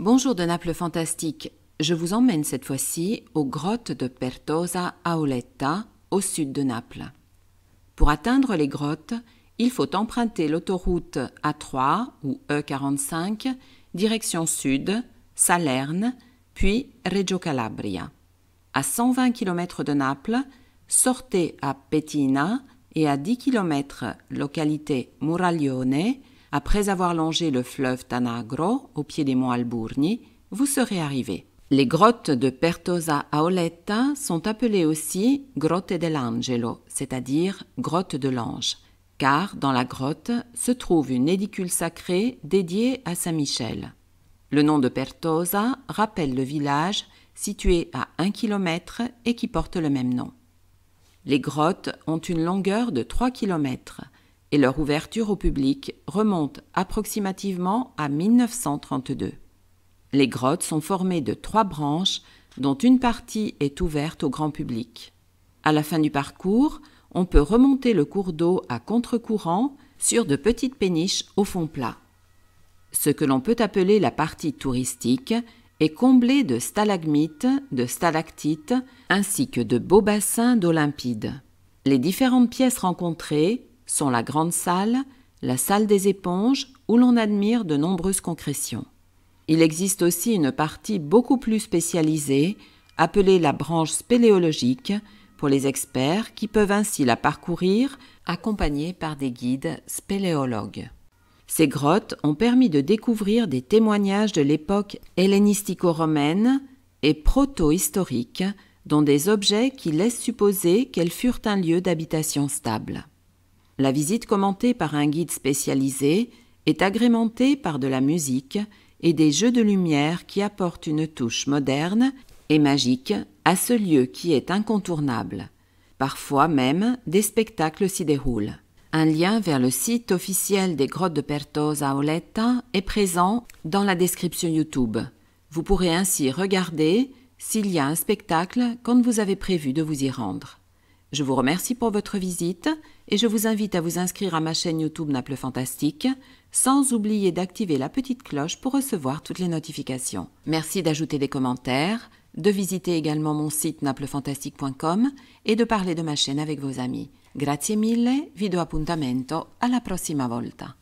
Bonjour de Naples fantastique, je vous emmène cette fois-ci aux grottes de Pertosa Auletta, au sud de Naples. Pour atteindre les grottes, il faut emprunter l'autoroute A3 ou E45, direction sud, Salerne, puis Reggio Calabria. À 120 km de Naples, sortez à Pettina et à 10 km, localité Muraglione, après avoir longé le fleuve Tanagro au pied des monts Alburni, vous serez arrivé. Les grottes de Pertosa Auletta sont appelées aussi Grotte dell'Angelo, c'est-à-dire grotte de l'ange, car dans la grotte se trouve une édicule sacrée dédiée à Saint Michel. Le nom de Pertosa rappelle le village situé à 1 km et qui porte le même nom. Les grottes ont une longueur de 3 km et leur ouverture au public remonte approximativement à 1932. Les grottes sont formées de 3 branches dont une partie est ouverte au grand public. À la fin du parcours, on peut remonter le cours d'eau à contre-courant sur de petites péniches au fond plat. Ce que l'on peut appeler la partie touristique est comblée de stalagmites, de stalactites ainsi que de beaux bassins d'eau limpide. Les différentes pièces rencontrées sont la grande salle, la salle des éponges où l'on admire de nombreuses concrétions. Il existe aussi une partie beaucoup plus spécialisée, appelée la branche spéléologique, pour les experts qui peuvent ainsi la parcourir, accompagnés par des guides spéléologues. Ces grottes ont permis de découvrir des témoignages de l'époque hellénistico-romaine et proto-historique, dont des objets qui laissent supposer qu'elles furent un lieu d'habitation stable. La visite commentée par un guide spécialisé est agrémentée par de la musique et des jeux de lumière qui apportent une touche moderne et magique à ce lieu qui est incontournable. Parfois même, des spectacles s'y déroulent. Un lien vers le site officiel des grottes de Pertosa Auletta est présent dans la description YouTube. Vous pourrez ainsi regarder s'il y a un spectacle quand vous avez prévu de vous y rendre. Je vous remercie pour votre visite et je vous invite à vous inscrire à ma chaîne YouTube Naples Fantastique, sans oublier d'activer la petite cloche pour recevoir toutes les notifications. Merci d'ajouter des commentaires, de visiter également mon site naplefantastique.com et de parler de ma chaîne avec vos amis. Grazie mille, vi do appuntamento alla prossima volta.